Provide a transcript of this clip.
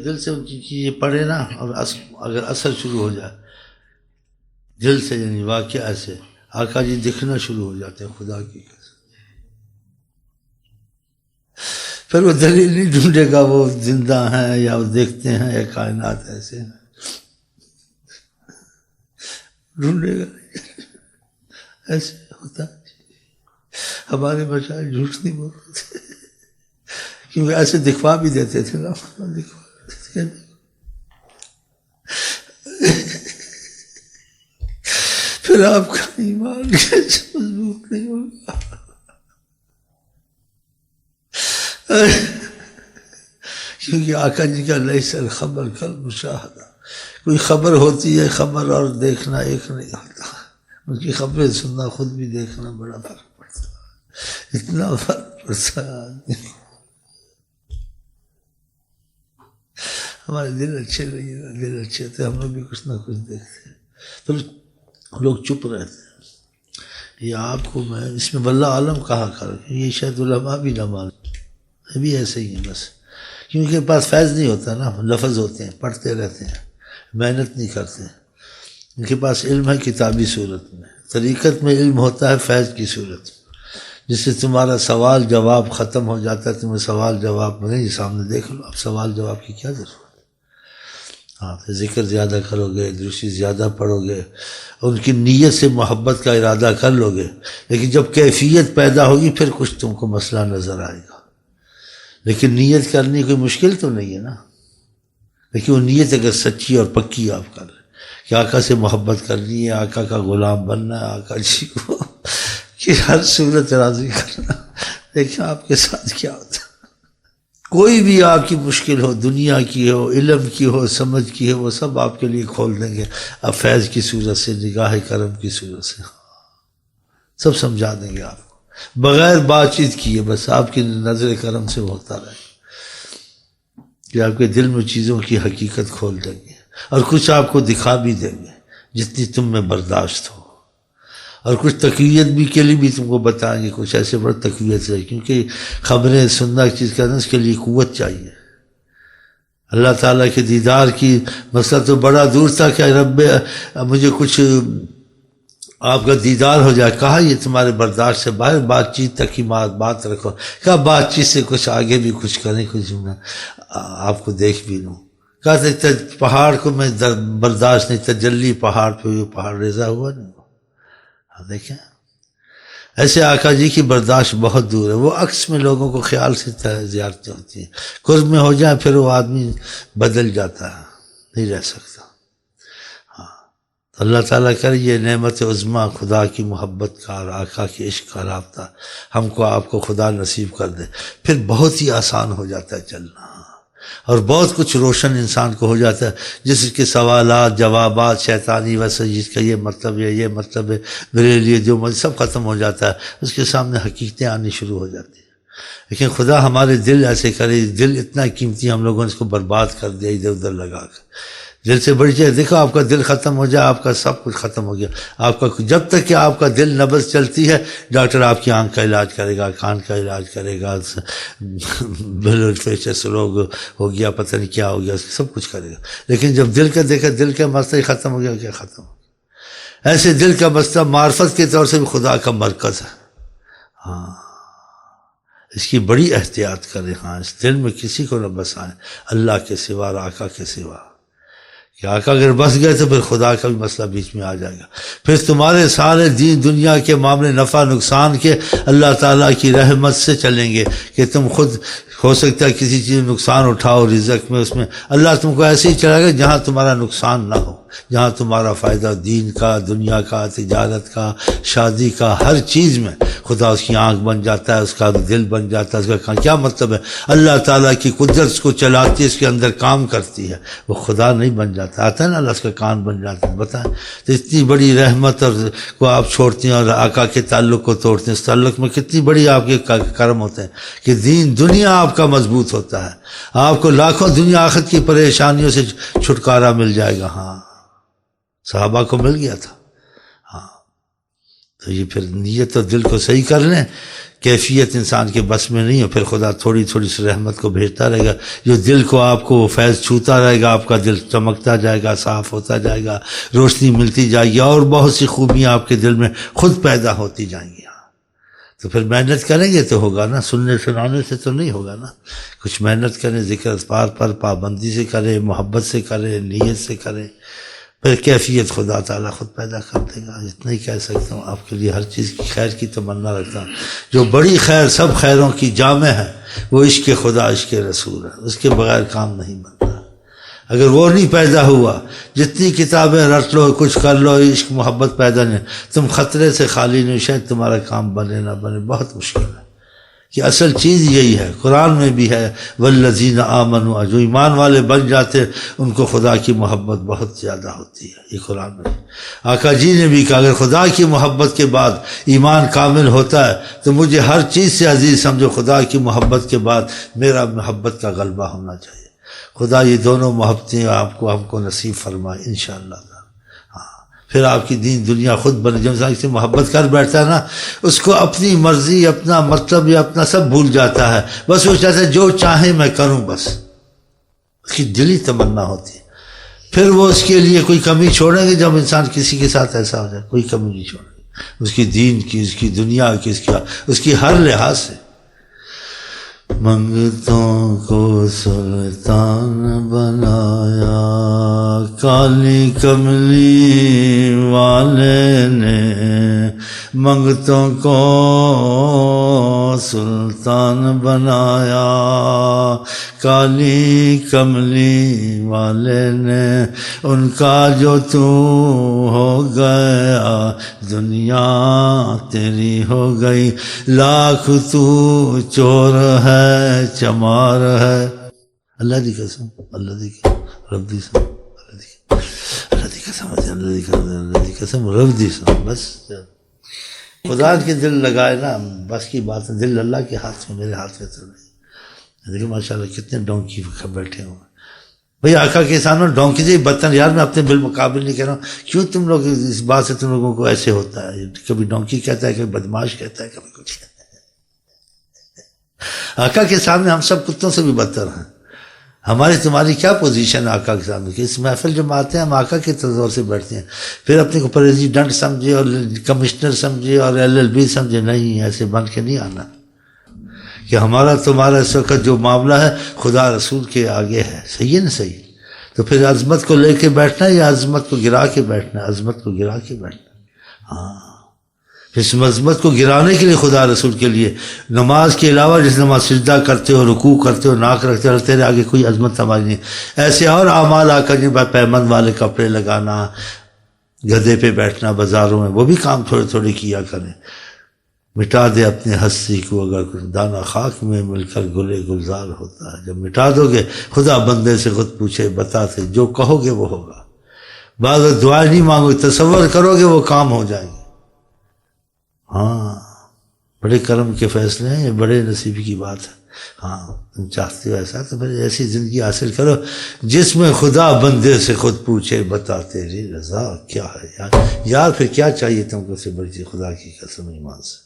دل سے ان کی چیزیں پڑھے نا، اور اگر اثر شروع ہو جائے دل سے، یعنی واقعہ ایسے آقا جی دکھنا شروع ہو جاتے ہیں خدا کی قسم۔ پھر وہ دلیل نہیں ڈھونڈے گا وہ زندہ ہیں یا وہ دیکھتے ہیں یا کائنات ایسے ہیں، ڈھونڈے گا ایسے ہوتا ہے۔ ہمارے مشائخ جھوٹ نہیں بول رہے تھے، کیونکہ ایسے دکھوا بھی دیتے تھے نا، دکھوا دیتے تھے۔ پھر آپ کا ایمان کیسے مضبوط نہیں ہوگا؟ کیونکہ آقا جی کا لیس الخبر کالمشاہدہ، کوئی خبر ہوتی ہے، خبر اور دیکھنا ایک نہیں ہوتا، ان کی خبریں سننا خود بھی دیکھنا بڑا فرق پڑتا ہے، اتنا فرق پڑتا ہے۔ ہمارے دل اچھے نہیں ہے، دل اچھے تھے ہم لوگ بھی کچھ نہ کچھ دیکھتے ہیں، تو لوگ چپ رہتے ہیں۔ یہ آپ کو میں اس میں واللہ عالم کہا کر، یہ شاید علماء بھی نہ معلوم، ابھی ایسے ہی ہیں بس، کیونکہ پاس فیض نہیں ہوتا نا، لفظ ہوتے ہیں پڑھتے رہتے ہیں، محنت نہیں کرتے، ان کے پاس علم ہے کتابی صورت میں، طریقت میں علم ہوتا ہے فیض کی صورت میں، جس سے تمہارا سوال جواب ختم ہو جاتا ہے، تمہیں سوال جواب نہیں سامنے دیکھ لو، اب سوال جواب کی کیا ضرورت؟ ہاں، ذکر زیادہ کرو گے، درسی زیادہ پڑھو گے، ان کی نیت سے محبت کا ارادہ کر لو گے، لیکن جب کیفیت پیدا ہوگی پھر کچھ تم کو مسئلہ نظر آئے گا، لیکن نیت کرنی کوئی مشکل تو نہیں ہے نا، لیکن وہ نیت اگر سچی اور پکی آپ کر رہے کہ آقا سے محبت کرنی ہے، آقا کا غلام بننا ہے، آقا جی کو کہ ہر صورت راضی کرنا، دیکھیں آپ کے ساتھ کیا ہوتا ہے۔ کوئی بھی آپ کی مشکل ہو، دنیا کی ہو، علم کی ہو، سمجھ کی ہو، وہ سب آپ کے لیے کھول دیں گے، اب فیض کی صورت سے، نگاہ کرم کی صورت سے سب سمجھا دیں گے آپ کو، بغیر بات چیت کیے، بس آپ کی نظر کرم سے ہوتا رہے کہ آپ کے دل میں چیزوں کی حقیقت کھول دیں گے، اور کچھ آپ کو دکھا بھی دیں گے جتنی تم میں برداشت ہو، اور کچھ تقویت بھی کے لیے بھی تم کو بتائیں گے، کچھ ایسے بڑے تقویت سے، کیونکہ خبریں سننا چیز کرنا اس کے لیے قوت چاہیے۔ اللہ تعالیٰ کے دیدار کی مسئلہ تو بڑا دور تھا کہ رب مجھے کچھ آپ کا دیدار ہو جائے، کہا یہ تمہارے برداشت سے باہر، بات چیت تک ہی بات رکھو، کہا بات چیت سے کچھ آگے بھی کچھ کریں، کچھ میں آپ کو دیکھ بھی لوں، کہا پہاڑ کو میں برداشت نہیں، تجلی پہاڑ پہ ہوئی، پہاڑ ریزا ہوا نہیں، دیکھیں ایسے آقا جی کی برداشت بہت دور ہے، وہ عکس میں لوگوں کو خیال سے زیارتیں ہوتی ہیں، قرب میں ہو جائیں پھر وہ آدمی بدل جاتا ہے، نہیں رہ سکتا۔ ہاں، تو اللہ تعالیٰ کرے یہ نعمت عظمیٰ خدا کی محبت کا اور آقا کے عشق کا رابطہ ہم کو آپ کو خدا نصیب کر دے، پھر بہت ہی آسان ہو جاتا ہے چلنا، اور بہت کچھ روشن انسان کو ہو جاتا ہے، جس کے سوالات جوابات شیطانی ویسے جس کا یہ مطلب ہے، یہ مطلب ہے، میرے لیے جو سب ختم ہو جاتا ہے، اس کے سامنے حقیقتیں آنی شروع ہو جاتی ہیں۔ لیکن خدا ہمارے دل ایسے کرے، دل اتنا قیمتی ہم لوگوں نے اس کو برباد کر دیا ادھر ادھر لگا کر، دل سے بڑی چیز دیکھو، آپ کا دل ختم ہو جائے، آپ کا سب کچھ ختم ہو گیا، آپ کا جب تک کہ آپ کا دل نبض چلتی ہے، ڈاکٹر آپ کی آنکھ کا علاج کرے گا، کان کا علاج کرے گا، بلڈ پریشر سلوگ ہو گیا، پتہ نہیں کیا ہو گیا، سب کچھ کرے گا، لیکن جب دل کا دیکھا، دل کا مسئلہ ہی ختم ہو گیا، کیا ختم ہو گیا؟ ایسے دل کا مسئلہ معرفت کے طور سے بھی خدا کا مرکز ہے۔ ہاں، اس کی بڑی احتیاط کریں، ہاں، اس دل میں کسی کو نہ بسائیں اللہ کے سوا اور آقا کے سوا، کہ آقا اگر بس گئے تو پھر خدا کا بھی مسئلہ بیچ میں آ جائے گا، پھر تمہارے سارے دین دنیا کے معاملے نفع نقصان کے اللہ تعالیٰ کی رحمت سے چلیں گے، کہ تم خود ہو سکتا ہے کسی چیز نقصان اٹھاؤ رزق میں، اس میں اللہ تم کو ایسے ہی چلائے گا جہاں تمہارا نقصان نہ ہو، جہاں تمہارا فائدہ دین کا، دنیا کا، تجارت کا، شادی کا، ہر چیز میں خدا اس کی آنکھ بن جاتا ہے، اس کا دل بن جاتا ہے، اس کا کیا مطلب ہے، اللہ تعالیٰ کی قدرت اس کو چلاتی ہے، اس کے اندر کام کرتی ہے، وہ خدا نہیں بن جاتا، آتا ہے نا اللہ اس کا کان بن جاتا ہے، بتائیں تو اتنی بڑی رحمت اور کو آپ چھوڑتے ہیں اور آقا کے تعلق کو توڑتے ہیں، اس تعلق میں کتنی بڑی آپ کے کرم ہوتے ہیں کہ دین دنیا آپ کا مضبوط ہوتا ہے، آپ کو لاکھوں دنیا آخرت کی پریشانیوں سے چھٹکارا مل جائے گا۔ ہاں، صحابہ کو مل گیا تھا، ہاں، تو یہ پھر نیت اور دل کو صحیح کر لیں، کیفیت انسان کے بس میں نہیں ہو، پھر خدا تھوڑی تھوڑی سی رحمت کو بھیجتا رہے گا، جو دل کو آپ کو فیض چھوتا رہے گا، آپ کا دل چمکتا جائے گا، صاف ہوتا جائے گا، روشنی ملتی جائے گی، اور بہت سی خوبیاں آپ کے دل میں خود پیدا ہوتی جائیں گی۔ تو پھر محنت کریں گے تو ہوگا نا، سننے سنانے سے تو نہیں ہوگا نا، کچھ محنت کریں، ذکر اذکار پر پابندی سے کریں، محبت سے کریں، نیت سے کریں، پھر کیفیت خدا تعالیٰ خود پیدا کر دے گا۔ اتنا ہی کہہ سکتا ہوں، آپ کے لیے ہر چیز کی خیر کی تمنا رکھتا ہوں۔ جو بڑی خیر سب خیروں کی جامع ہے وہ عشق خدا عشق رسول ہے، اس کے بغیر کام نہیں بنتا۔ اگر وہ نہیں پیدا ہوا، جتنی کتابیں رٹ لو، کچھ کر لو، عشق محبت پیدا نہیں، تم خطرے سے خالی نہیں، شاید تمہارا کام بنے نہ بنے، بہت مشکل ہے۔ کہ اصل چیز یہی ہے، قرآن میں بھی ہے والذین آمنوا، جو ایمان والے بن جاتے ان کو خدا کی محبت بہت زیادہ ہوتی ہے، یہ قرآن میں۔ آقا جی نے بھی کہا اگر خدا کی محبت کے بعد ایمان کامل ہوتا ہے تو مجھے ہر چیز سے عزیز سمجھو، خدا کی محبت کے بعد میرا محبت کا غلبہ ہونا چاہیے۔ خدا یہ دونوں محبتیں آپ کو ہم کو نصیب فرمائے انشاءاللہ۔ پھر آپ کی دین دنیا خود بنے۔ جب انسان سے محبت کر بیٹھتا ہے نا، اس کو اپنی مرضی، اپنا مطلب یا اپنا سب بھول جاتا ہے، بس وہ چاہتا ہے جو چاہے میں کروں، بس اس کی دلی تمنا ہوتی ہے۔ پھر وہ اس کے لیے کوئی کمی چھوڑیں گے، جب انسان کسی کے ساتھ ایسا ہو جائے کوئی کمی نہیں چھوڑیں گے، اس کی دین کی، اس کی دنیا کی، اس کی ہر لحاظ سے۔ منگتوں کو سلطان بنایا کالی کملی والے نے، منگتوں کو سلطان بنایا کالی کملی والے نے، ان کا جو تو ہو گیا دنیا تیری ہو گئی، لاکھ تو چور ہے چمار ہے۔ اللہ دی قسم، اللہ دی رب دی قسم، اللہ دی قسم، اللہ دی قسم، رب دی قسم۔ بس خدا کے دل لگائے نا، بس کی بات ہے، دل اللہ کے ہاتھ میں، میرے ہاتھ میں تو نہیں۔ دیکھیں ماشاءاللہ کتنے ڈونکی بیٹھے ہوئے بھئی، آقا کے سامنے ڈونکی سے بدتر۔ یار میں اپنے بالمقابل نہیں کہہ رہا ہوں، کیوں تم لوگ اس بات سے تم لوگوں کو ایسے ہوتا ہے؟ کبھی ڈونکی کہتا ہے، کبھی بدماش کہتا ہے، کبھی کچھ کہتا ہے۔ آقا کے سامنے ہم سب کتوں سے بھی بدتر ہیں۔ ہماری تمہاری کیا پوزیشن ہے آقا کے سامنے؟ کہ اس محفل جو آتے ہیں ہم آقا کے طور سے بیٹھتے ہیں، پھر اپنے کو پریزیڈنٹ سمجھے اور کمشنر سمجھے اور LLB سمجھے، نہیں، ایسے بن کے نہیں آنا کہ ہمارا تمہارا اس وقت جو معاملہ ہے خدا رسول کے آگے ہے۔ صحیح ہے نا؟ صحیح۔ تو پھر عظمت کو لے کے بیٹھنا ہے یا عظمت کو گرا کے بیٹھنا ہے؟ عظمت کو گرا کے بیٹھنا۔ ہاں، اس عظمت کو گرانے کے لیے خدا رسول کے لیے نماز کے علاوہ، جس نماز سجدہ کرتے ہو، رکوع کرتے ہو، ناک رکھتے ہو، تیرے آگے کوئی عظمت ہماری نہیں۔ ایسے اور اعمال آقا جن پر پیمند والے کپڑے لگانا، گدھے پہ بیٹھنا بازاروں میں، وہ بھی کام تھوڑے تھوڑے کیا کریں۔ مٹا دے اپنے ہستی کو اگر دانہ خاک میں مل کر گلے گلزار ہوتا ہے، جب مٹا دو گے خدا بندے سے خود پوچھے بتاتے، جو کہو گے وہ ہوگا۔ بعض دعائیں نہیں مانگو، تصور کرو گے وہ کام ہو جائیں گے۔ ہاں، بڑے کرم کے فیصلے ہیں، یہ بڑے نصیب کی بات ہے۔ ہاں، تم چاہتے ہو ایسا تو پھر ایسی زندگی حاصل کرو جس میں خدا بندے سے خود پوچھے بتا تیری رضا کیا ہے۔ یار پھر کیا چاہیے تم کو سے بڑی چیز؟ خدا کی قسم ایمان سے۔